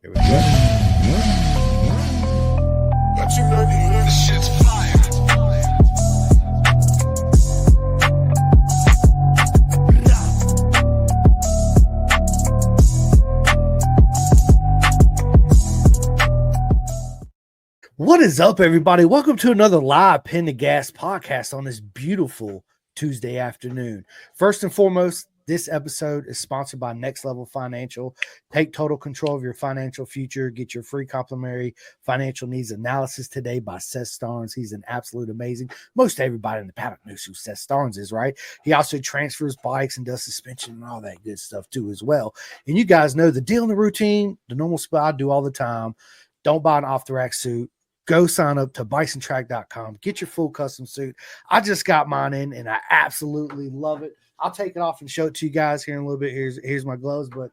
Here we go. But you know this shit's fire. What is up, everybody? Welcome to another live Pin to Gas podcast on this beautiful Tuesday afternoon. First and foremost, this episode is sponsored by Next Level Financial. Take total control of your financial future. Get your free complimentary financial needs analysis today by Seth Starnes. He's an absolute amazing. Most everybody in the paddock knows who Seth Starnes is, right? He also transfers bikes and does suspension and all that good stuff too as well. And you guys know the deal in the routine, the normal spot I do all the time. Don't buy an off-the-rack suit. Go sign up to bisontrack.com. Get your full custom suit. I just got mine in, and I absolutely love it. I'll take it off and show it to you guys here in a little bit. Here's my gloves. But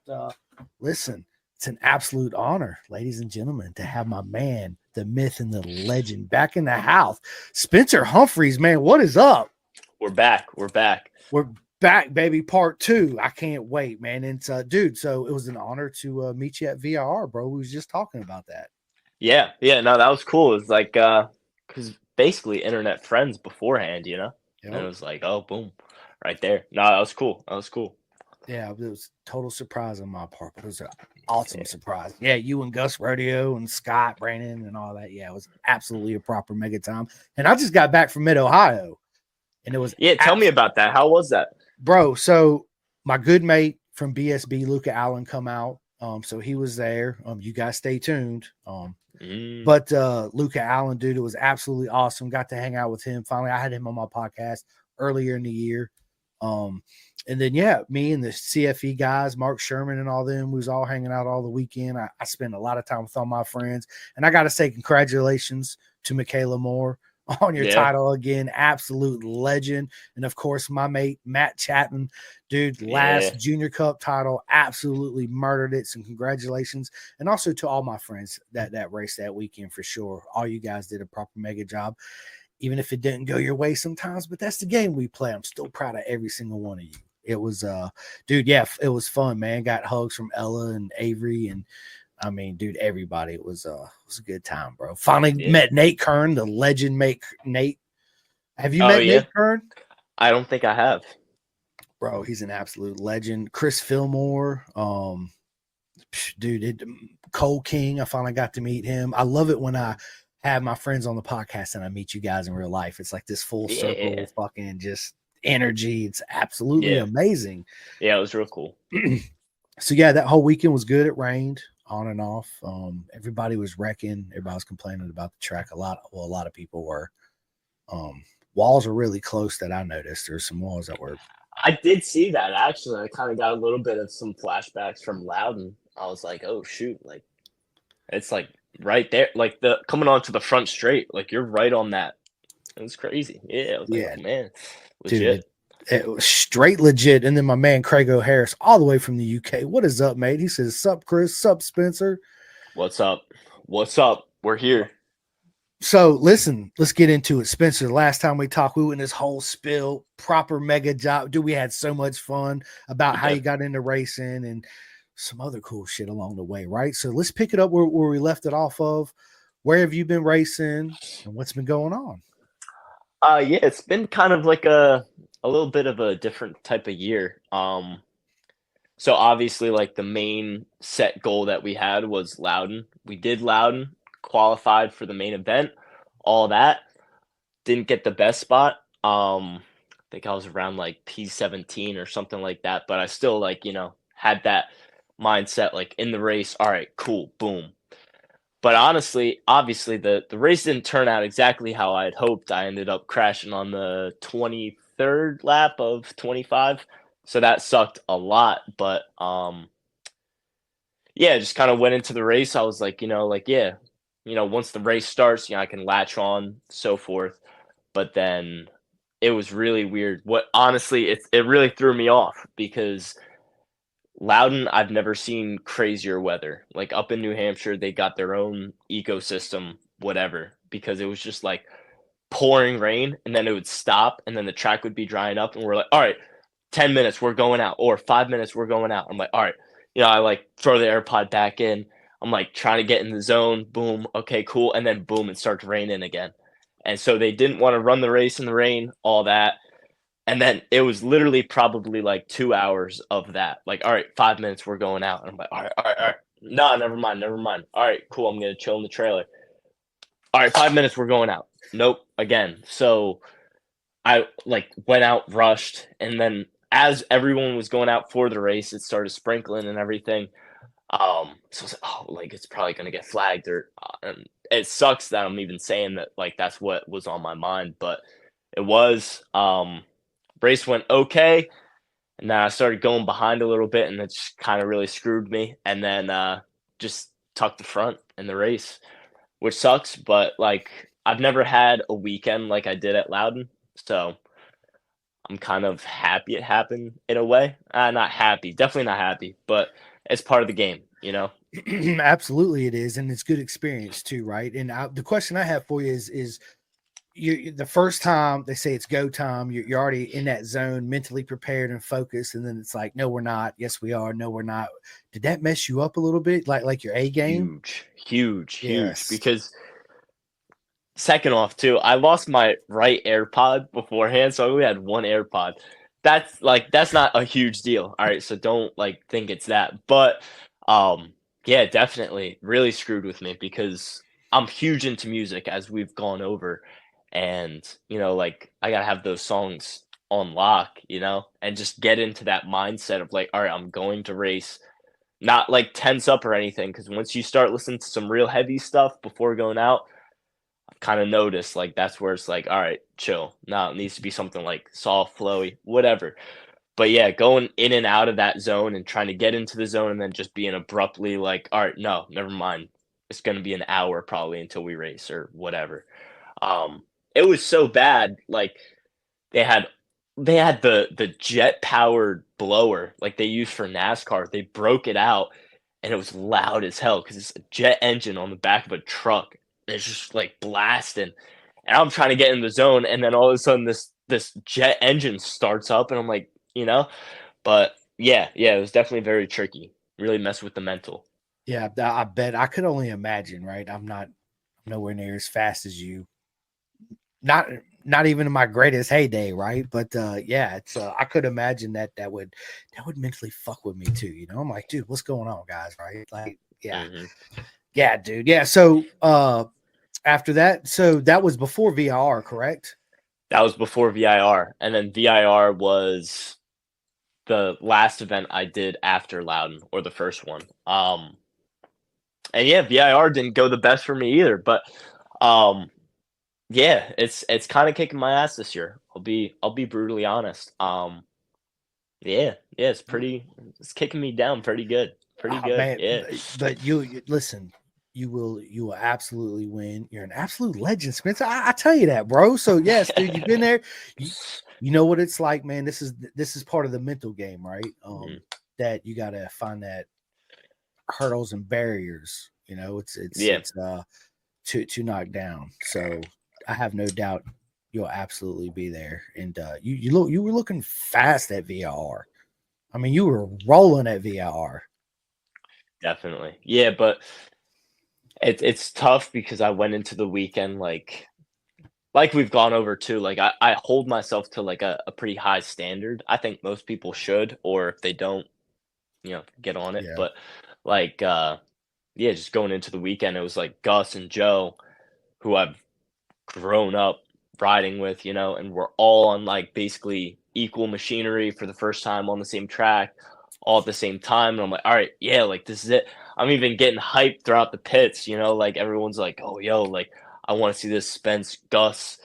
listen, it's an absolute honor, ladies and gentlemen, to have my man, the myth and the legend, back in the house. Spencer Humphreys, man, what is up? We're back. We're back, baby. Part 2. I can't wait, man. And dude, so it was an honor to meet you at VRR, bro. We was just talking about that. Yeah. No, that was cool. It was like, because basically internet friends beforehand, you know? Yep. And it was like, oh, boom, right there. No, that was cool. Yeah, it was a total surprise on my part, but it was an awesome surprise. Yeah, you and Gus Rodeo and Scott, Brandon, and all that. Yeah, it was absolutely a proper mega time. And I just got back from Mid-Ohio, and it was tell me about that. How was that? Bro, so my good mate from BSB, Luca Allen, come out. So he was there. You guys stay tuned. But Luca Allen, dude, it was absolutely awesome. Got to hang out with him. Finally, I had him on my podcast earlier in the year. And then, me and the CFE guys, Mark Sherman and all them, we was all hanging out all the weekend. I spent a lot of time with all my friends. And I got to say congratulations to Michaela Moore on your title again. Absolute legend. And, of course, my mate, Matt Chapman, dude, last Junior Cup title, absolutely murdered it. Some congratulations. And also to all my friends that raced that weekend for sure. All you guys did a proper mega job, even if it didn't go your way sometimes. But that's the game we play. I'm still proud of every single one of you. It was, it was fun, man. Got hugs from Ella and Avery and, I mean, dude, everybody. It was a good time, bro. Finally met Nate Kern, the legend. Nate. Have you met Nate Kern? I don't think I have. Bro, he's an absolute legend. Chris Fillmore, dude, Cole King. I finally got to meet him. I love it when I have my friends on the podcast and I meet you guys in real life. It's like this full circle, fucking just energy. It's absolutely amazing. Yeah, it was real cool. So that whole weekend was good. It rained on and off. Everybody was wrecking. Everybody was complaining about the track a lot. Well, a lot of people were. Walls are really close that I noticed. There's some walls that were. I did see that, actually. I kind of got a little bit of some flashbacks from Loudon. I was like, oh, shoot. Like, it's like right there. Like, the coming onto the front straight. Like, you're right on that. It was crazy. Yeah. I was like, oh, man. Legit. Dude, it was straight legit. And then my man Craig O'Harris, all the way from the UK. What is up, mate? He says, sup, Chris? Sup, Spencer? What's up? We're here. So listen, let's get into it. Spencer, last time we talked, we went in this whole spill, proper mega job. Dude, we had so much fun about how you got into racing and some other cool shit along the way, right? So let's pick it up where we left it off of. Where have you been racing and what's been going on? It's been kind of like a little bit of a different type of year. So obviously, like, the main set goal that we had was Loudon. We did Loudon, qualified for the main event, all that. Didn't get the best spot. I think I was around like P17 or something like that, but I still, like, had that mindset, like, in the race. All right, cool, boom. But honestly, obviously, the race didn't turn out exactly how I had hoped. I ended up crashing on the 23rd lap of 25. So that sucked a lot. But, just kind of went into the race. I was like, once the race starts, I can latch on, so forth. But then it was really weird. Honestly, it really threw me off because Loudon, I've never seen crazier weather. Like, up in New Hampshire, they got their own ecosystem, whatever, because it was just like pouring rain and then it would stop and then the track would be drying up and we're like, all right, 10 minutes, we're going out, or 5 minutes, we're going out. I'm like, all right, I like throw the AirPod back in. I'm like trying to get in the zone. Boom. Okay, cool. And then boom, it starts raining again. And so they didn't want to run the race in the rain, all that. And then it was literally probably like 2 hours of that. Like, all right, 5 minutes, we're going out. And I'm like, all right, all right, all right. No, never mind, never mind. All right, cool. I'm gonna chill in the trailer. All right, 5 minutes, we're going out. Nope, again. So I like went out, rushed, and then as everyone was going out for the race, it started sprinkling and everything. So I was like, oh, like it's probably gonna get flagged, or and it sucks that I'm even saying that. Like that's what was on my mind, but it was. Race went okay, and then I started going behind a little bit, and it just kind of really screwed me. And then just tucked the front in the race, which sucks. But like I've never had a weekend like I did at Loudon, so I'm kind of happy it happened in a way. Not happy, definitely not happy, but it's part of the game, you know. Absolutely, it is, and it's good experience too, right? And the question I have for you is you the first time they say it's go time, you're already in that zone, mentally prepared and focused, and then it's like, no, we're not. Yes, we are. No, we're not. Did that mess you up a little bit, like your A game? Huge, huge, huge. Yes. Because second off, too, I lost my right AirPod beforehand, so I only had one AirPod. That's not a huge deal. All right, so don't like think it's that. But yeah, definitely really screwed with me because I'm huge into music as we've gone over. And, like I gotta have those songs on lock, and just get into that mindset of like, all right, I'm going to race, not like tense up or anything. Cause once you start listening to some real heavy stuff before going out, kind of noticed like that's where it's like, all right, chill. Now it needs to be something like soft, flowy, whatever. But yeah, going in and out of that zone and trying to get into the zone and then just being abruptly like, all right, no, never mind. It's going to be an hour probably until we race or whatever. It was so bad. Like they had the jet powered blower like they use for NASCAR. They broke it out and it was loud as hell because it's a jet engine on the back of a truck. It's just like blasting, and I'm trying to get in the zone, and then all of a sudden this jet engine starts up, and I'm like, but yeah, it was definitely very tricky. Really messed with the mental. Yeah, I bet. I could only imagine, right? I'm nowhere near as fast as you. Not not even in my greatest heyday, right? But yeah, it's I could imagine that would mentally fuck with me too. I'm like, dude, what's going on, guys? Right? Like, yeah, Hmm. yeah, dude, yeah. So after that, so that was before VIR, correct? That was before VIR, and then VIR was the last event I did after Loudon, or the first one. And yeah, VIR didn't go the best for me either, but um, yeah, it's kind of kicking my ass this year. I'll be brutally honest. Yeah, it's kicking me down pretty good. Pretty Oh, good. man, Yeah. but you listen. You will absolutely win. You're an absolute legend, Spencer. I tell you that, bro. So yes, dude, you've been there. You, you know what it's like, man. This is part of the mental game, right? Mhm. That you got to find that hurdles and barriers. It's it's Yeah, it's to knock down. So I have no doubt you'll absolutely be there. And you were looking fast at VIR. I mean, you were rolling at VIR. definitely. Yeah, but it's tough because I went into the weekend like we've gone over too. Like I hold myself to like a pretty high standard. I think most people should, or if they don't, get on it. Yeah. But like yeah, just going into the weekend, it was like Gus and Joe, who I've grown up riding with, and we're all on like basically equal machinery for the first time on the same track, all at the same time. And I'm like, all right, yeah, like this is it. I'm even getting hyped throughout the pits, like everyone's like, oh, yo, like I want to see this Spence Gus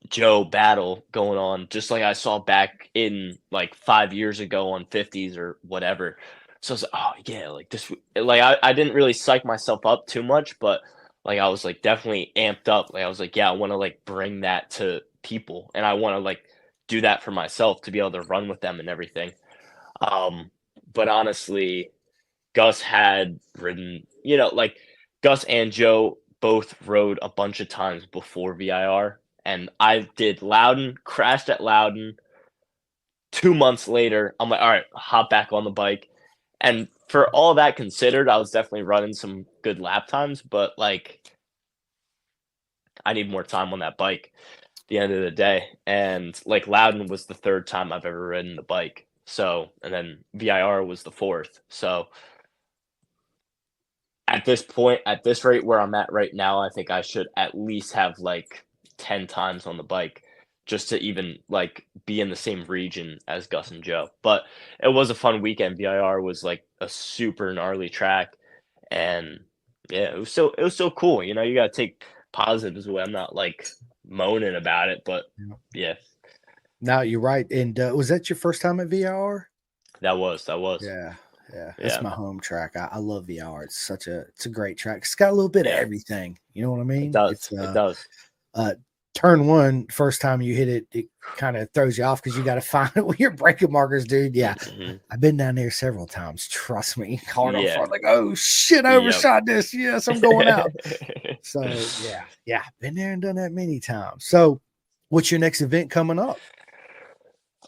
Joe battle going on, just like I saw back in like 5 years ago on 50s or whatever. So I was like, oh yeah, like this, like I didn't really psych myself up too much, but like I was like definitely amped up. Like I was like, yeah, I want to like bring that to people, and I want to like do that for myself to be able to run with them and everything. Um, but honestly, Gus had ridden, like Gus and Joe both rode a bunch of times before VIR, and I did Loudon, crashed at Loudon. 2 months later, I'm like, all right, hop back on the bike. And for all that considered, I was definitely running some good lap times, but like I need more time on that bike at the end of the day. And like Loudon was the third time I've ever ridden the bike. So, and then VIR was the fourth. So at this point, at this rate where I'm at right now, I think I should at least have like 10 times on the bike just to even like be in the same region as Gus and Joe. But it was a fun weekend. VIR was like a super gnarly track, and yeah, it was so cool. You know, you gotta take positives away. I'm not like moaning about it, but Yeah. yeah, No, you're right. And was that your first time at VIR? that was Yeah, yeah. That's yeah, my home track. I love VIR. It's a great track. It's got a little bit of yeah. everything. You know what I It mean? It's does, it does. turn one, first time you hit it, it kind of throws you off because you got to find it with your braking markers, dude. Yeah. Hmm. I've been down there several times. Trust me. Hard on Yeah, front, like, oh shit, I yep. overshot this. Yes, I'm going out. So yeah, been there and done that many times. So what's your next event coming up?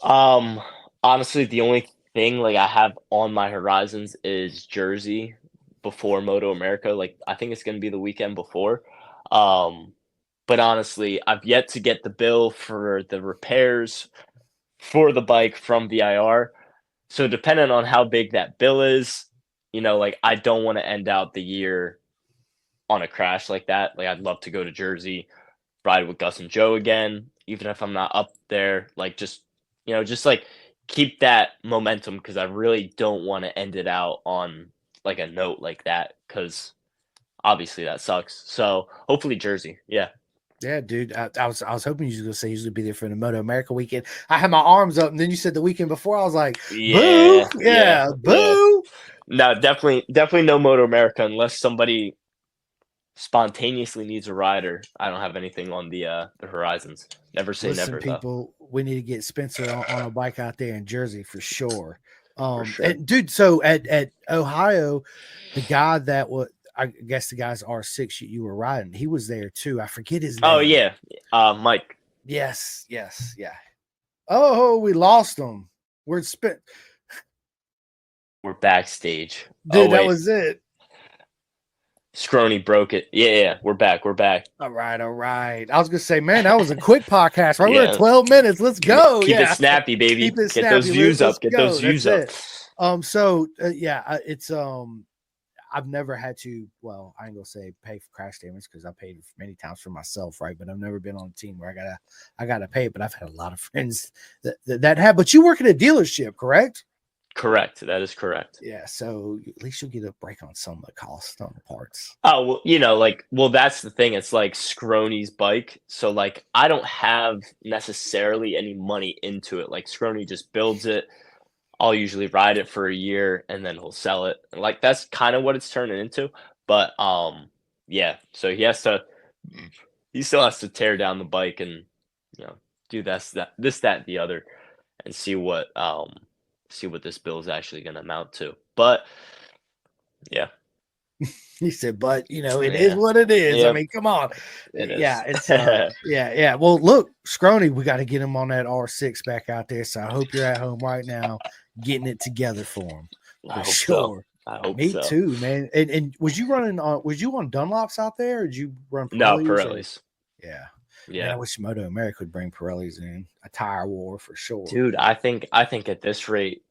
Um, honestly, the only thing like I have on my horizons is Jersey before Moto America. Like I think it's gonna be the weekend before. Um, but honestly, I've yet to get the bill for the repairs for the bike from VIR. So depending on how big that bill is, you know, like I don't want to end out the year on a crash like that. Like I'd love to go to Jersey, ride with Gus and Joe again, even if I'm not up there. Like just just like keep that momentum because I really don't want to end it out on like a note like that because obviously that sucks. So hopefully Jersey, yeah, Yeah, dude. I was hoping you were gonna say you was gonna be there for the Moto America weekend. I had my arms up, and then you said the weekend before. I was like, "Boo!" yeah, yeah, Yeah, yeah. boo. No, definitely no Moto America unless somebody spontaneously needs a rider. I don't have anything on the horizons. Never say Listen, never though, people, we need to get Spencer on a bike out there in Jersey for sure. for sure. And dude, so at Ohio, the guy that was, I guess the guy's R6 you were riding, he was there too. I forget his Oh name. yeah, Mike. Yes, yeah. Oh, we lost him. We're spent, We're backstage. Oh dude. That wait, was it. Scrony broke it. Yeah, yeah, we're back. We're back. All right, all right. I was gonna say, man, that was a quick podcast. Right, we're at Yeah, 12 minutes. Let's go. keep it Yeah, snappy, keep baby. it Get those snappy. views Let's up. Get go. those That's views up. it. So yeah, it's I've never had to. Well, I ain't gonna say pay for crash damage because I paid many times for myself, right? But I've never been on a team where I gotta pay. But I've had a lot of friends that have. But you work at a dealership, correct? Correct. That is correct. Yeah. So at least you'll get a break on some of the costs on the parts. Oh well, like that's the thing. It's like Scrony's bike, so like I don't have necessarily any money into it. Like Scrony just builds it. I'll usually ride it for a year and then he'll sell it. And like that's kind of what it's turning into. But yeah. So he still has to tear down the bike and do that and the other and see what this bill is actually gonna amount to. But yeah. He said, but it is Yeah. what it is. I Yeah, mean, come on. it Yeah, is. it's yeah. Well, look, Scrony, we got to get him on that R6 back out there. So I hope you're at home right now getting it together for him. I For hope sure. so. I hope Me so. too, man. And was you on Dunlops out there, or did you run No, Pirellis? Pirellis. Yeah. Man, Yeah. I wish Moto America would bring Pirellis in. A tire war for sure. Dude, I think at this rate,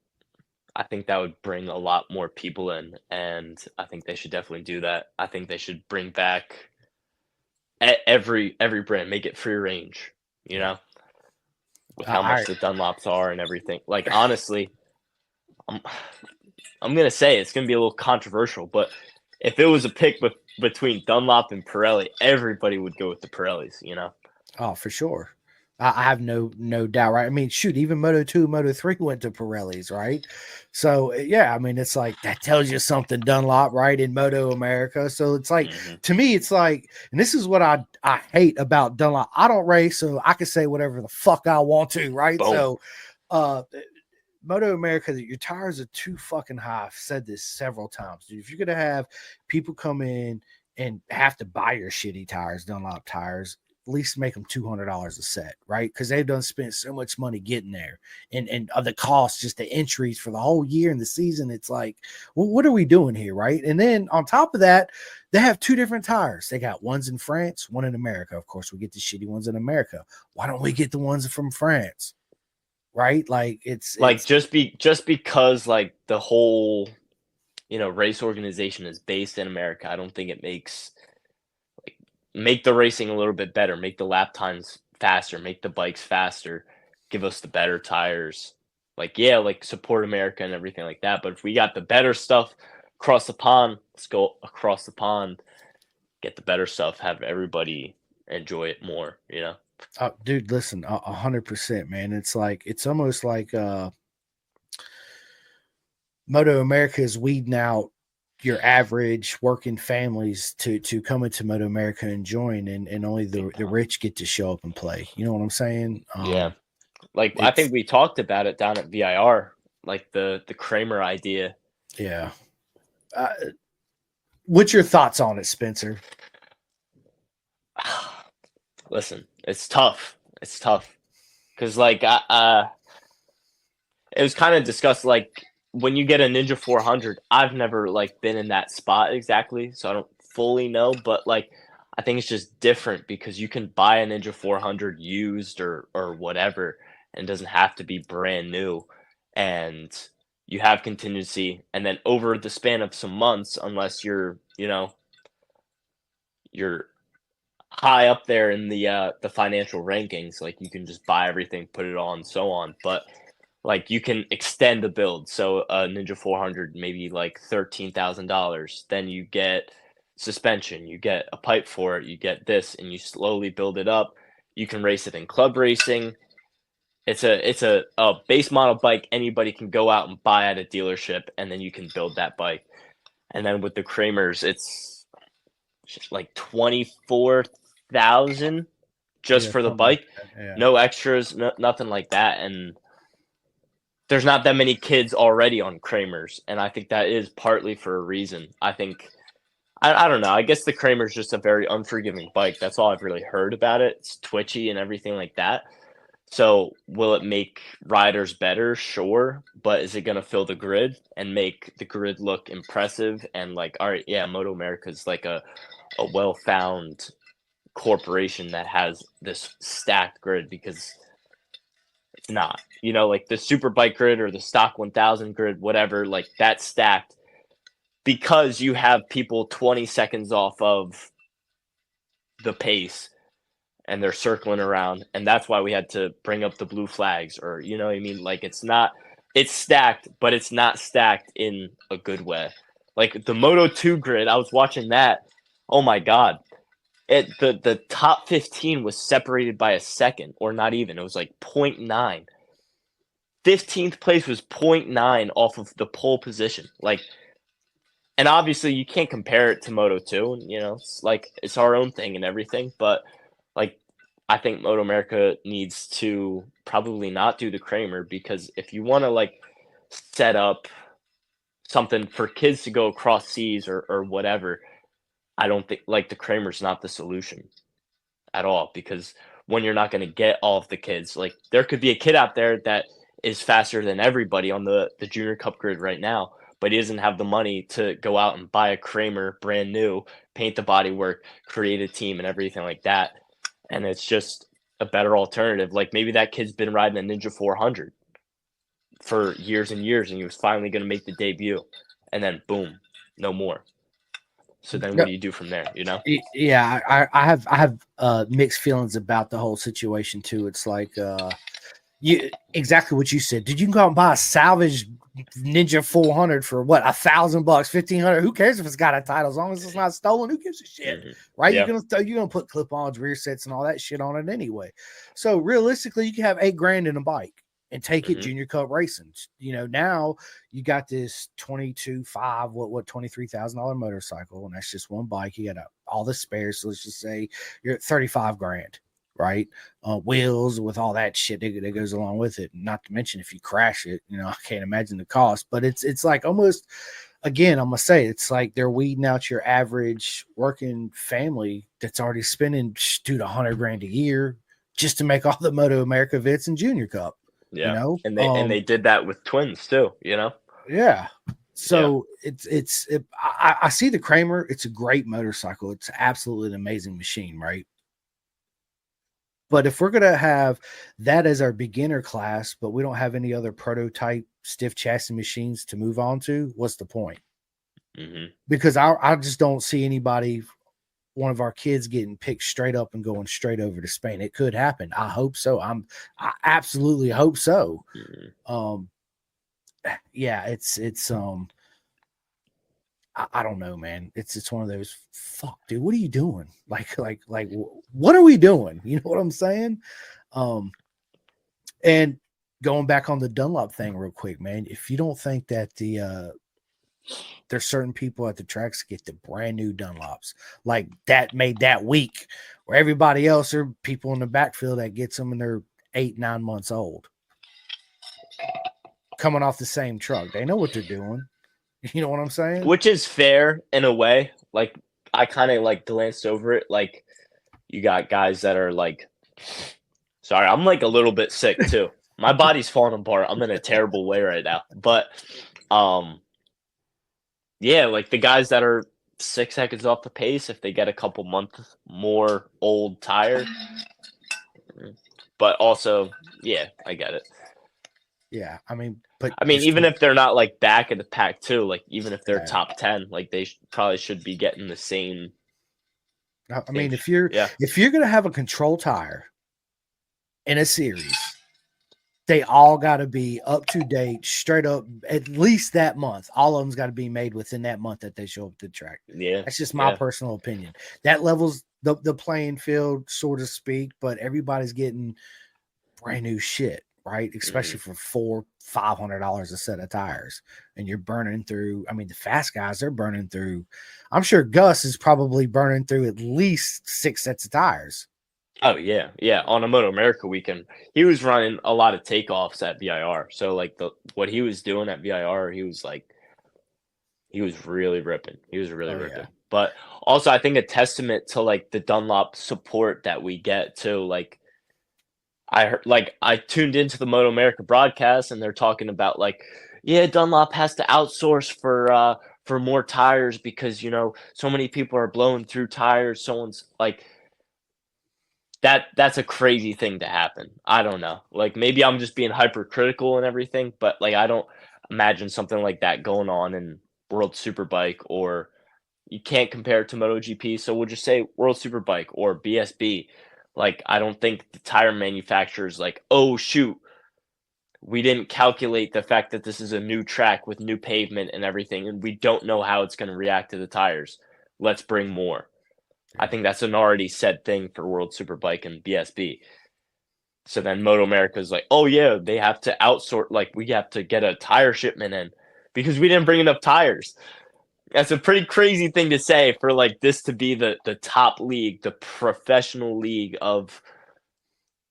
I think that would bring a lot more people in, and I think they should definitely do that. I think they should bring back every brand, make it free range, with how I much the Dunlops are and everything. Like honestly, I'm I'm gonna say it's gonna be a little controversial, but if it was a pick between Dunlop and Pirelli, everybody would go with the Pirellis. Oh, for sure. I have no doubt, right? I mean, shoot, even Moto 2, Moto 3 went to Pirellis, right? So yeah, I mean, it's like that tells you something, Dunlop, right? In Moto America. So it's like to me, it's like, and this is what I hate about Dunlop. I don't race, so I can say whatever the fuck I want to, right? Boom. So Moto America, your tires are too fucking high. I've said this several times, dude. If you're gonna have people come in and have to buy your shitty tires, Dunlop tires, at least make them $200 a set, right? Because they've done spent so much money getting there, and the cost, just the entries for the whole year and the season. It's like, well, what are we doing here, right? And then on top of that, they have two different tires. They got ones in France, one in America. Of course, we get the shitty ones in America. Why don't we get the ones from France, right? Like it's just because like the whole race organization is based in America. I don't think it make the racing a little bit better, make the lap times faster, make the bikes faster, give us the better tires. Like, yeah, like support America and everything like that. But if we got the better stuff across the pond, let's go across the pond, get the better stuff, have everybody enjoy it more, dude, listen, 100%, man. It's like, it's almost like Moto America is weeding out your average working families to come into Moto America and join, and only the rich get to show up and play. You know what I'm saying? Yeah. Like, I think we talked about it down at VIR, like the Kramer idea. Yeah. What's your thoughts on it, Spencer? Listen, it's tough. It's tough. Because, like, it was kind of discussed, like, when you get a Ninja 400, I've never, like, been in that spot exactly, so I don't fully know, but, like, I think it's just different because you can buy a Ninja 400 used or whatever, and it doesn't have to be brand new, and you have contingency, and then over the span of some months, unless you're high up there in the financial rankings, like, you can just buy everything, put it on, so on, but like, you can extend the build. So a Ninja 400, maybe like $13,000. Then you get suspension, you get a pipe for it, you get this, and you slowly build it up. You can race it in club racing. It's a base model bike anybody can go out and buy at a dealership, and then you can build that bike. And then with the Kramers, it's just like 24,000 just for the bike. Yeah. No extras, nothing like that, and there's not that many kids already on Kramers, and I think that is partly for a reason. I think, I don't know, I guess the Kramer's just a very unforgiving bike. That's all I've really heard about it. It's twitchy and everything like that. So will it make riders better? Sure. But is it going to fill the grid and make the grid look impressive? And like, all right, yeah, Moto America is like a well-found corporation that has this stacked grid, because it's not, like the super bike grid or the stock 1000 grid, whatever, like that's stacked because you have people 20 seconds off of the pace and they're circling around. And that's why we had to bring up the blue flags, or, you know what I mean? Like, it's stacked, but it's not stacked in a good way. Like the Moto 2 grid, I was watching that. Oh my God. The top 15 was separated by a second, or not even. It was like 0.9. 15th place was 0.9 off of the pole position. Like, and obviously you can't compare it to Moto 2. And, it's like, it's our own thing and everything. But like, I think Moto America needs to probably not do the Kramer, because if you want to like set up something for kids to go across seas or whatever, I don't think like the Kramer's not the solution at all, because when you're not going to get all of the kids, like there could be a kid out there that is faster than everybody on the Junior Cup grid right now, but he doesn't have the money to go out and buy a Kramer brand new, paint the bodywork, create a team and everything like that. And it's just a better alternative. Like maybe that kid's been riding a Ninja 400 for years and years, and he was finally going to make the debut, and then boom, no more. So then what do you do from there, Yeah, I have mixed feelings about the whole situation too. It's like exactly what you said. Did you go out and buy a salvage Ninja 400 for what, $1,000, $1,500? Who cares if it's got a title? As long as it's not stolen, who gives a shit? Mm-hmm. Right? Yeah. You're gonna put clip-ons, rear sets, and all that shit on it anyway. So realistically, you can have $8,000 in a bike and take it Junior Cup racing. Now you got this $23,000 motorcycle, and that's just one bike. You got all the spares. So let's just say you're at $35,000, right? Wheels with all that shit that goes along with it. Not to mention if you crash it, I can't imagine the cost. But it's like almost again, I'm gonna say it's like they're weeding out your average working family that's already spending dude $100,000 a year just to make all the Moto America Vets and Junior Cup. You Yeah, know, and they did that with twins too. You know. yeah. Yeah. So I see the Kramer. It's a great motorcycle. It's absolutely an amazing machine, right? But if we're gonna have that as our beginner class, but we don't have any other prototype stiff chassis machines to move on to, what's the point? Mm-hmm. Because I just don't see anybody, one of our kids getting picked straight up and going straight over to Spain. It could happen. I hope so. I absolutely hope so. Mm-hmm. Yeah, it's I don't know, man. It's one of those fuck, dude. What are you doing? Like, what are we doing? You know what I'm saying? And going back on the Dunlop thing real quick, man. If you don't think that there's certain people at the tracks get the brand new Dunlops like that made that week, where everybody else are people in the backfield that gets them and they're 8-9 months old, coming off the same truck. They know what they're doing. You know what I'm saying? Which is fair in a way. Like I kind of like glanced over it. Like you got guys that are like, sorry, I'm like a little bit sick too. My body's falling apart. I'm in a terrible way right now. But yeah, like the guys that are 6 seconds off the pace if they get a couple months more old tire. But also, yeah, I get it. Yeah, I mean, but I mean, you're even still, if they're not like back in the pack too, like even if they're yeah. top 10, like they probably should be getting the same. I mean, if you're Yeah, gonna have a control tire in a series, they all got to be up to date, straight up, at least that month. All of them's got to be made within that month that they show up to the track. yeah, That's just my yeah. personal opinion. That levels the playing field, so to speak, but everybody's getting brand new shit, right? Especially for $400-500 a set of tires. And you're burning through, I mean, the fast guys, they're burning through. I'm sure Gus is probably burning through at least 6 sets of tires. Oh yeah, yeah. On a Moto America weekend, he was running a lot of takeoffs at VIR. So like what he was doing at VIR, he was really ripping. He was really Oh ripping. yeah. But also, I think a testament to like the Dunlop support that we get too. Like I heard, like I tuned into the Moto America broadcast, and they're talking about like, yeah, Dunlop has to outsource for more tires because so many people are blowing through tires. Someone's like that's a crazy thing to happen. I don't know. Like maybe I'm just being hypercritical and everything, but like I don't imagine something like that going on in World Superbike, or you can't compare it to MotoGP, so we'll just say World Superbike or BSB. Like I don't think the tire manufacturers like, "Oh shoot, we didn't calculate the fact that this is a new track with new pavement and everything and we don't know how it's going to react to the tires. Let's bring more." I think that's an already said thing for World Superbike and BSB. So then Moto America is like, oh yeah, they have to outsource. Like we have to get a tire shipment in because we didn't bring enough tires. That's a pretty crazy thing to say for like this to be the top league, the professional league of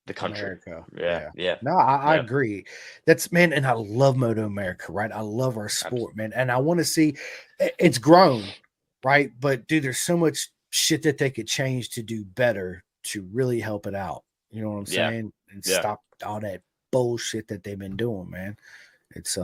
the country. America. Yeah, yeah, No, I yeah. agree. That's, man, and I love Moto America, right? I love our sport, man. And I want to see it's grown, right? But dude, there's so much shit that they could change to do better to really help it out. You know what I'm Yeah, saying? And yeah. stop all that bullshit that they've been doing, man. It's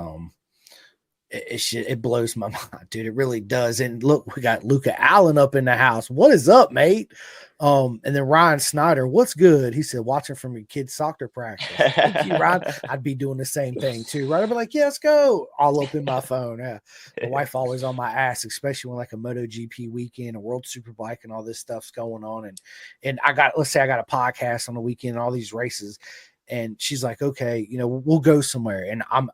it blows my mind, dude. It really does. And look, we got Luca Allen up in the house. What is up, mate? And then Ryan Snyder, what's good? He said, watching from your kid's soccer practice. Thank you, Ryan. I'd be doing the same thing too, right? I'd be like, yeah, let's go. All up in my phone. Yeah. My wife always on my ass, especially when like a MotoGP weekend, a World Superbike, and all this stuff's going on. And let's say I got a podcast on the weekend and all these races. And she's like, okay, we'll go somewhere. And I'm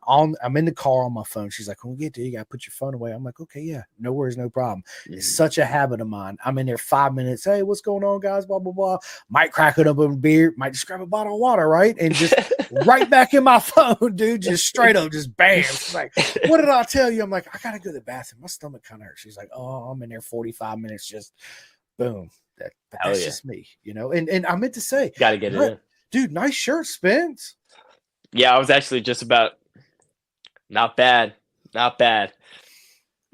in the car on my phone. She's like, when we get there, you got to put your phone away. I'm like, okay, yeah, no worries, no problem. It's such a habit of mine. I'm in there 5 minutes. Hey, what's going on, guys? Blah, blah, blah. Might crack it up with a beer. Might just grab a bottle of water, right? And just right back in my phone, dude, just straight up, just bam. She's like, what did I tell you? I'm like, I got to go to the bathroom. My stomach kind of hurts. She's like, oh, I'm in there 45 minutes, just boom. That's just me, And I meant to say, got to get it in. Dude, nice shirt, Spence. Yeah, I was actually just about not bad. Not bad.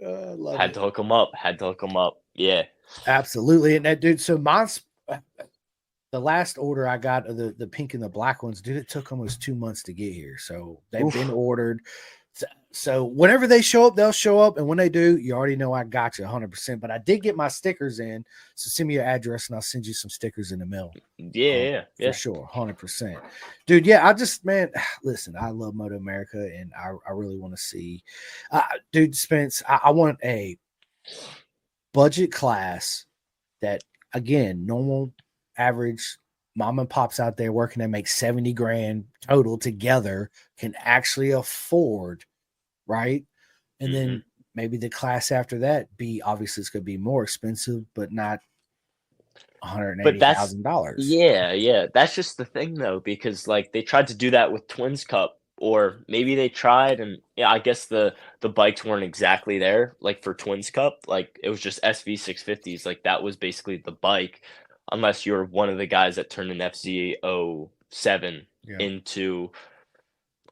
I love Had it. to hook them up. Had to hook them up. Yeah. Absolutely. And that dude, so mine's the last order I got of the pink and the black ones, dude, it took almost 2 months to get here. So they've been Oof. ordered. So whenever they show up, they'll show up. And when they do, you already know I got you 100%. But I did get my stickers in. So send me your address and I'll send you some stickers in the mail. Yeah. For sure. 100%. Dude, yeah, I just, man, listen, I love Moto America and I really want to see. Dude, Spence, I want a budget class that, again, normal, average mom and pops out there working that make 70 grand total together can actually afford, right? And then maybe the class after that be obviously it's going to be more expensive, but not But that's $180,000. yeah. That's just the thing though, because like they tried to do that with Twins Cup, or maybe they tried and yeah, I guess the bikes weren't exactly there. Like for Twins Cup, like it was just SV 650s. Like that was basically the bike, unless you're one of the guys that turned an FZ 07 Yeah. into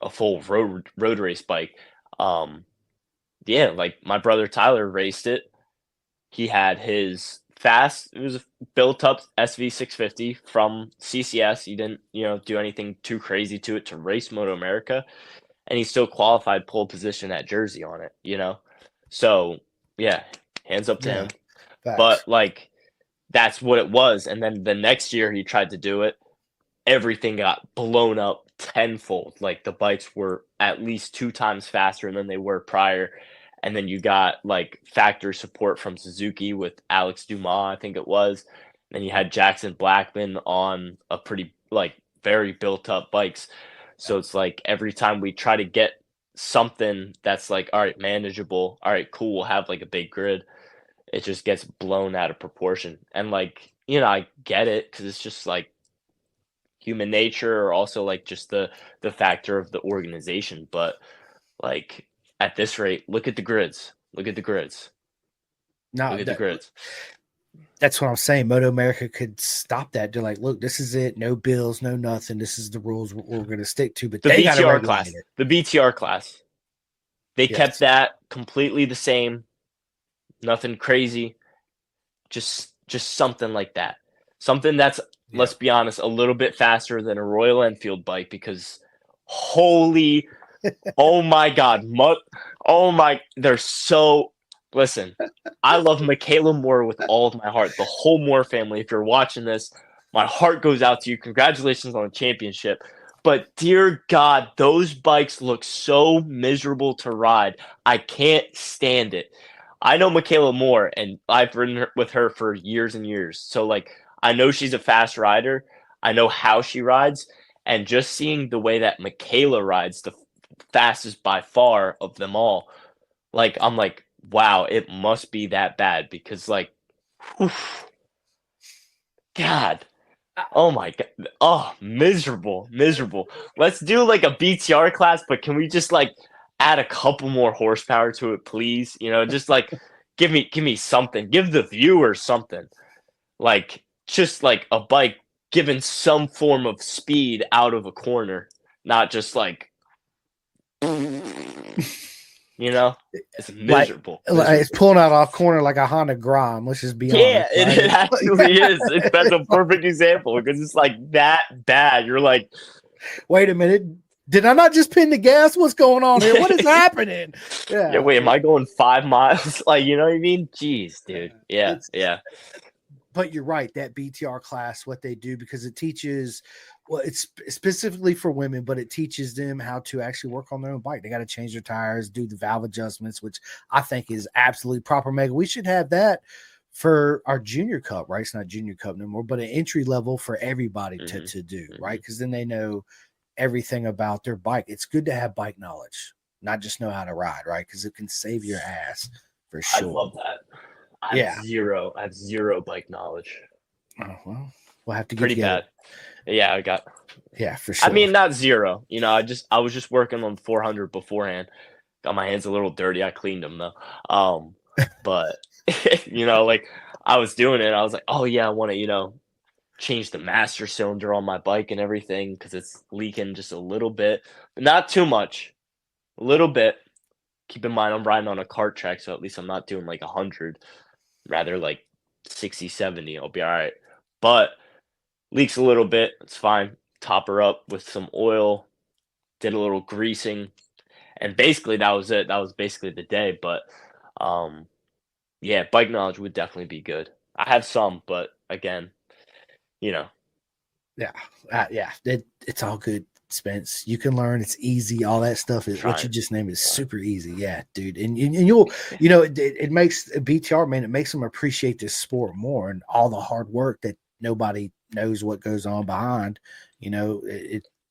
a full road race bike. Um, yeah, like my brother Tyler raced it. He had his fast. It was a built up SV 650 from CCS. He didn't, do anything too crazy to it to race Moto America, and he still qualified pole position at Jersey on it. So yeah, hands up to Yeah. him. Facts. But like that's what it was. And then the next year he tried to do it. Everything got blown up tenfold. Like the bikes were at least 2 times faster than they were prior. And then you got like factory support from Suzuki with Alex Dumas, I think it was. Then you had Jackson Blackman on a pretty like very built up bikes. So it's like every time we try to get something that's like, all right, manageable, all right, cool, we'll have like a big grid, it just gets blown out of proportion. And like, I get it because it's just like human nature, or also like just the factor of the organization. But like at this rate, look at the grids. Look at the grids. No, Look at the grids. that's what I'm saying. Moto America could stop that. They're like, look, this is it. No bills, no nothing. This is the rules we're going to stick to. But The they got to BTR regulate class. it. The BTR class. They kept Yes. that completely the same. Nothing crazy. Just something like that. Something that's, Yeah. let's be honest, a little bit faster than a Royal Enfield bike, because holy, oh my God, oh my, they're so. Listen, I love Michaela Moore with all of my heart. The whole Moore family. If you're watching this, my heart goes out to you. Congratulations on the championship. But dear God, those bikes look so miserable to ride. I can't stand it. I know Michaela Moore, and I've ridden with her for years and years. So, like, I know she's a fast rider. I know how she rides. And just seeing the way that Michaela rides, the fastest by far of them all, like, I'm like, wow, it must be that bad, because, like, whew, God. Oh my God. Oh, miserable. Let's do like a BTR class, but can we just like add a couple more horsepower to it, please? Just like give me something. Give the viewer something. Like just like a bike given some form of speed out of a corner, not just like it's miserable. It's pulling out our corner like a Honda Grom. Let's just be Yeah, honest. Right? it actually is. That's a perfect example, because it's like that bad. You're like, wait a minute. Did I not just pin the gas? What's going on here? What is happening? yeah, wait, am I going 5 miles? Like, you know what I mean? Jeez, dude. Yeah. But you're right. That BTR class, what they do, because it teaches, well, it's specifically for women, but it teaches them how to actually work on their own bike. They got to change their tires, do the valve adjustments, which I think is absolutely proper. Mega. We should have that for our junior cup, right? It's not junior cup no more, but an entry level for everybody to do, right? Because then they know everything about their bike. It's good to have bike knowledge, not just know how to ride, right? Because it can save your ass for sure. I love that. I have zero bike knowledge. Oh, well, we'll have to get pretty together. Bad. Yeah, I got. Yeah, for sure. I mean, not zero. I was just working on 400 beforehand. Got my hands a little dirty. I cleaned them though. But like I was doing it. I was like, oh yeah, I want to change the master cylinder on my bike and everything, because it's leaking just a little bit, but not too much. A little bit. keep in mind I'm riding on a kart track, so at least I'm not doing like 100, rather like 60, 70. I'll be all right. But leaks a little bit. It's fine. Top her up with some oil. Did a little greasing, and basically that was it. That was basically the day. But yeah, bike knowledge would definitely be good. I have some, but again, you know, Yeah, yeah, it's all good, Spence. You can learn. It's easy. All that stuff is what you trying. just named is Trying. super easy. Yeah, dude. And you'll, it makes BTR, man. It makes them appreciate this sport more and all the hard work that nobody knows what goes on behind.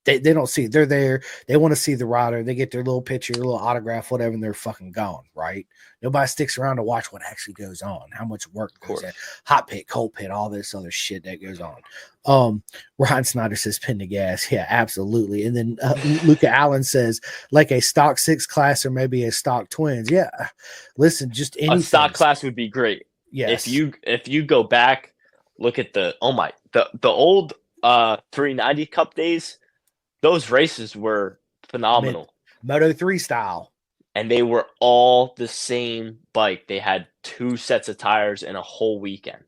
They don't see it. They're there. They want to see the rider. They get their little picture, little autograph, whatever, and they're fucking gone, right? Nobody sticks around to watch what actually goes on, how much work Of goes course. in, hot pit, cold pit, all this other shit that goes on. Ryan Snyder says pin the gas. Yeah, absolutely. And then Luca Allen says like a stock 6 class or maybe a stock twins. Yeah. Listen, just anything. A stock class would be great. Yes. If you go back, look at the old 390 Cup days, those races were phenomenal. Moto 3 style. And they were all the same bike. They had 2 sets of tires in a whole weekend.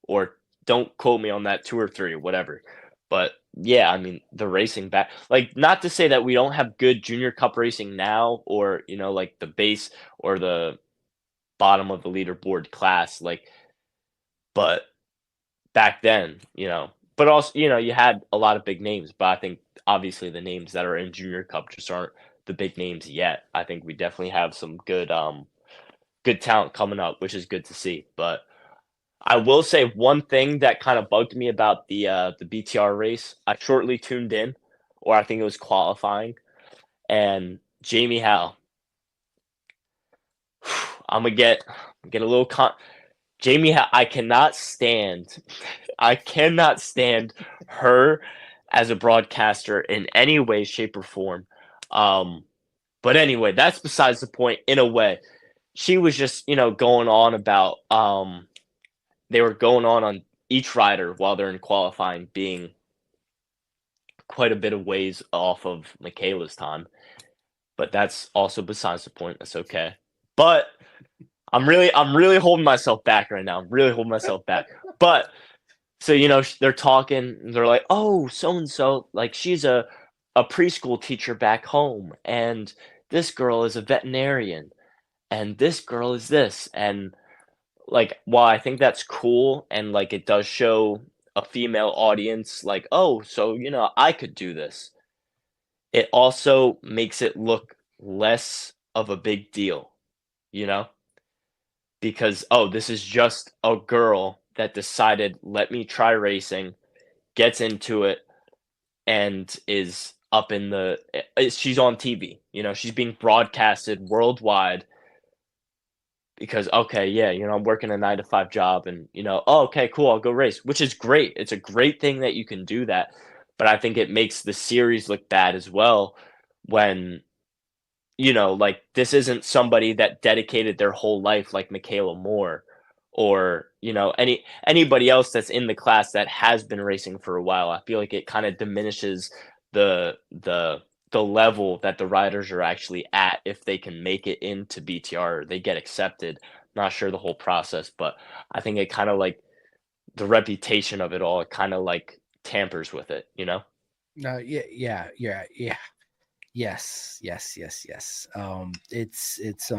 Or don't quote me on that, 2 or 3 or whatever. But yeah, I mean, the racing back, like, not to say that we don't have good junior cup racing now, or like the base or the bottom of the leaderboard class, like, but back then, but also, you had a lot of big names, but I think obviously the names that are in junior cup just aren't the big names yet. I think we definitely have some good talent coming up, which is good to see. But I will say one thing that kind of bugged me about the BTR race. I shortly tuned in, or I think it was qualifying, and Jamie Howe. I'm gonna get a little Jamie Howe. I cannot stand her as a broadcaster in any way, shape, or form. But anyway, that's besides the point. In a way, she was just going on about they were going on each rider while they're in qualifying being quite a bit of ways off of Michaela's time. But that's also besides the point. That's okay. But I'm really holding myself back right now. I'm really holding myself back. But so they're talking. And they're like, "Oh, so and so, like she's a preschool teacher back home, and this girl is a veterinarian, and this girl is this." And like, while I think that's cool, and like it does show a female audience, like, oh, so I could do this. It also makes it look less of a big deal, you know, because this is just a girl that decided, let me try racing, gets into it, and is up in she's on TV, she's being broadcasted worldwide because, okay, yeah, I'm working a 9 to 5 job, and okay, cool, I'll go race, which is great. It's a great thing that you can do that, but I think it makes the series look bad as well when like, this isn't somebody that dedicated their whole life like Michaela Moore, or anybody else that's in the class that has been racing for a while. I feel like it kind of diminishes the level that the riders are actually at if they can make it into BTR, or they get accepted. Not sure the whole process, but I think it kind of like the reputation of it all. It kind of like tampers with it, No, yeah. Yes. It's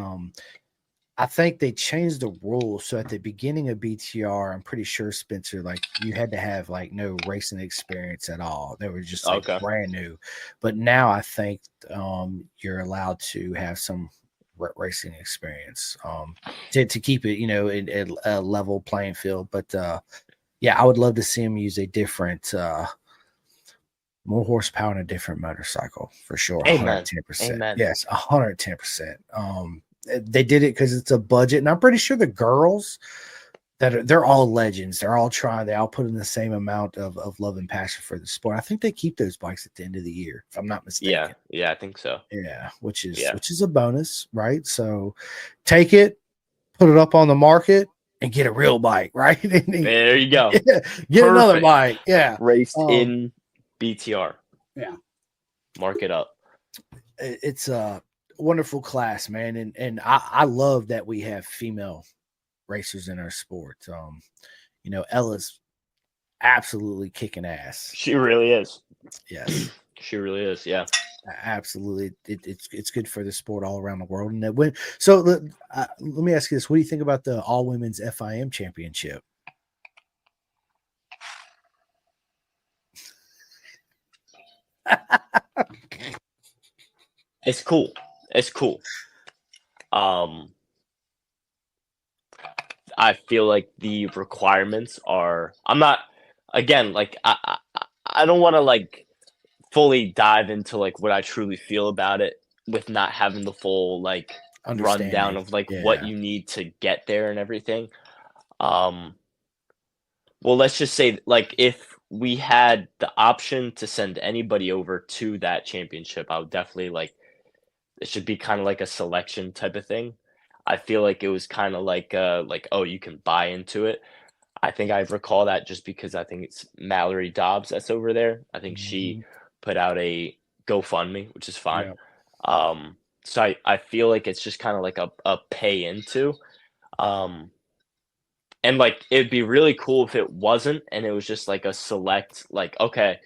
I think they changed the rules. So at the beginning of BTR, I'm pretty sure, Spencer, like you had to have like no racing experience at all. They were just like brand new. But now I think you're allowed to have some racing experience to keep it, in a level playing field. But yeah, I would love to see them use a different more horsepower and a different motorcycle for sure. Amen. 110%. Amen. Yes, 110%. They did it because it's a budget, and I'm pretty sure the girls they're all legends. They're all trying. They all put in the same amount of love and passion for the sport. I think they keep those bikes at the end of the year, if I'm not mistaken. Yeah, I think so. Yeah, which is a bonus, right? So take it, put it up on the market, and get a real bike, right? There you go. Get another bike. Yeah, raced in BTR. Yeah, mark it up. It's wonderful class, man, and I love that we have female racers in our sport. Ella's absolutely kicking ass. She really is. Yes, she really is. Yeah. Absolutely. It's good for the sport all around the world. And that win. So let me ask you this: what do you think about the all women's FIM championship? It's cool. It's cool. I feel like the requirements are. I'm not. Again, like I don't want to like fully dive into like what I truly feel about it with not having the full like rundown of like what you need to get there and everything. Well, let's just say like if we had the option to send anybody over to that championship, I would definitely like it should be kind of like a selection type of thing. I feel like it was kind of like oh, you can buy into it. I think I recall that just because I think it's Mallory Dobbs that's over there. I think she put out a GoFundMe, which is fine. Yeah. So I feel like it's just kind of like a pay into. And like it'd be really cool if it wasn't and it was just like a select like okay,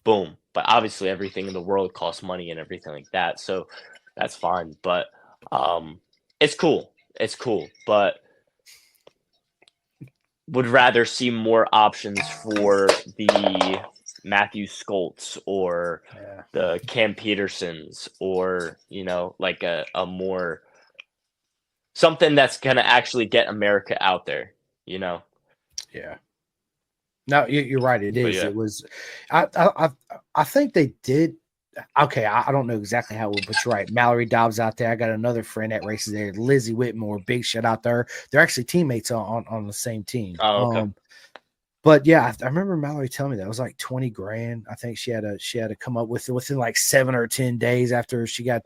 boom. But obviously everything in the world costs money and everything like that. So that's fine. But it's cool. It's cool. But would rather see more options for the Matthew Skolts or the Cam Petersons or, like a more something that's going to actually get America out there, Yeah. No, you're right. It is. Yeah. It was. I think they did. Okay, I don't know exactly how it would, but you're right. Mallory Dobbs out there. I got another friend that races there, Lizzie Whitmore. Big shout out there. They're actually teammates on the same team. Oh, okay. But yeah, I remember Mallory telling me that it was like 20 grand. I think she had to come up with it within like 7 or 10 days after she got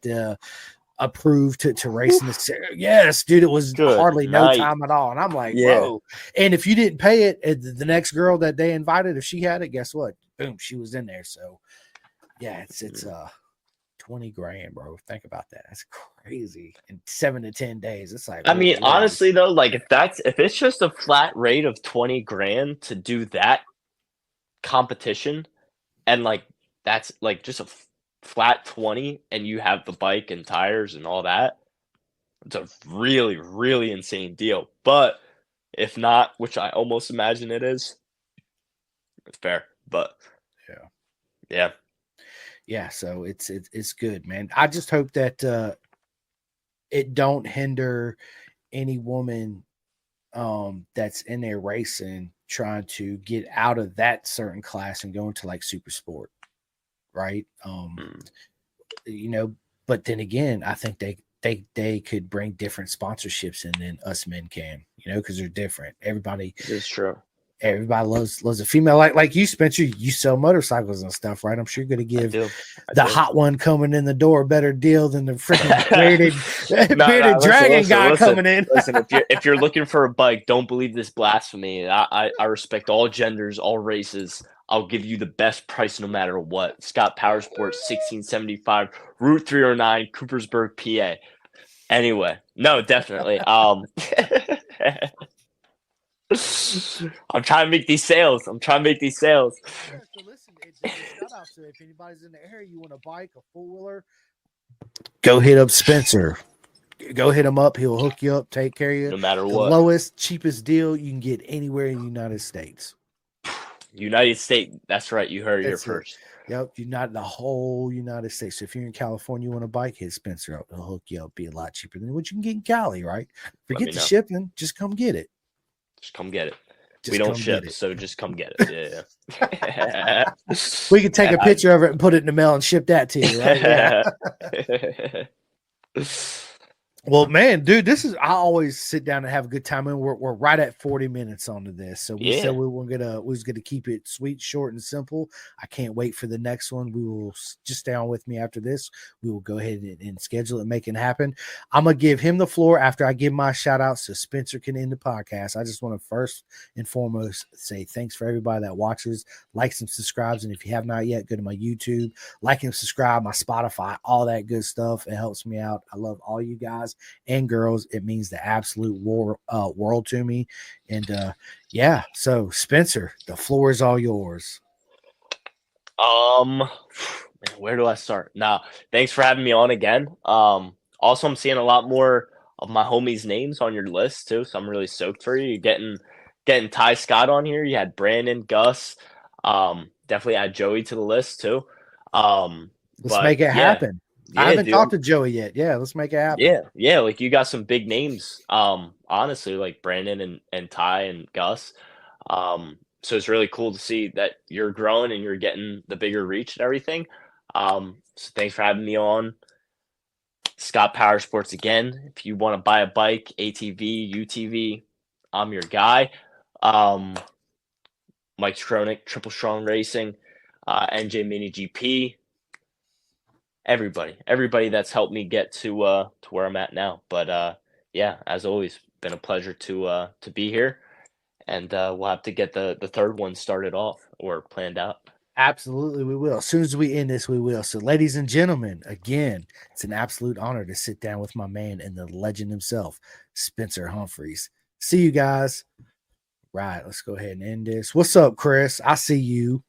approved to race in the. Yes, dude, it was hardly no time at all. And I'm like, whoa. And if you didn't pay it, the next girl that they invited, if she had it, guess what? Boom, she was in there. So yeah, it's 20 grand, bro. Think about that. That's crazy. In 7 to 10 days. It's like, I mean, honestly though, like if it's just a flat rate of 20 grand to do that competition and like that's like just a flat 20 and you have the bike and tires and all that, it's a really, really insane deal. But if not, which I almost imagine it is, it's fair. But yeah, so it's good, man. I just hope that it don't hinder any woman that's in there racing trying to get out of that certain class and go into like super sport, right? But then again, I think they could bring different sponsorships in than us men can, because they're different. Everybody is true. Everybody loves a female like you, Spencer. You sell motorcycles and stuff, right? I'm sure you're going to give the hot one coming in the door a better deal than the freaking bearded dragon guy coming in. Listen, if you're looking for a bike, don't believe this blasphemy. I respect all genders, all races. I'll give you the best price no matter what. Scott Powersports, 1675 Route 309, Coopersburg, PA. Anyway, no, definitely. I'm trying to make these sales. Yeah, so listen, shout out to if anybody's in the area, you want a bike, a four-wheeler, go hit up Spencer. Go hit him up. He'll hook you up, take care of you. No matter what. The lowest, cheapest deal you can get anywhere in the United States. United States. That's right. You heard it here first. Yep. The whole United States. So if you're in California, you want a bike, hit Spencer up. He'll hook you up. Be a lot cheaper than what you can get in Cali, right? Forget the shipping. Just come get it. Just come get it. We don't ship, so just come get it. Yeah. We can take a picture of it and put it in the mail and ship that to you, right? Yeah. Well, man, dude, I always sit down and have a good time, and we're right at 40 minutes onto this. So we said Yeah. we was gonna keep it sweet, short, and simple. I can't wait for the next one. We will just stay on with me after this. We will go ahead and schedule it, make it happen. I'm gonna give him the floor after I give my shout outs so Spencer can end the podcast. I just want to first and foremost say thanks for everybody that watches, likes and subscribes. And if you have not yet, go to my YouTube, like and subscribe, my Spotify, all that good stuff. It helps me out. I love all you guys and girls. It means the absolute world to me. And yeah, so Spencer, the floor is all yours. Man, where do I start? Now, thanks for having me on again. Also, I'm seeing a lot more of my homies' names on your list too, so I'm really stoked for you. You're getting Ty Scott on here. You had Brandon, Gus. Definitely add Joey to the list too. Let's But make it yeah, happen. I yeah, haven't dude. talked to Joey yet. Yeah, let's make it happen. Yeah, like you got some big names. Honestly, like Brandon and Ty and Gus. So it's really cool to see that you're growing and you're getting the bigger reach and everything. So thanks for having me on. Scott Power Sports again. If you want to buy a bike, ATV, UTV, I'm your guy. Um, Mike Tronick, Triple Strong Racing, NJ Mini GP. Everybody that's helped me get to where I'm at now. But yeah, as always, been a pleasure to be here, and we'll have to get the third one started off or planned out. Absolutely, we will. As soon as we end this, we will. So, ladies and gentlemen, again, it's an absolute honor to sit down with my man and the legend himself, Spencer Humphreys. See you guys. Right, let's go ahead and end this. What's up, Chris? I see you.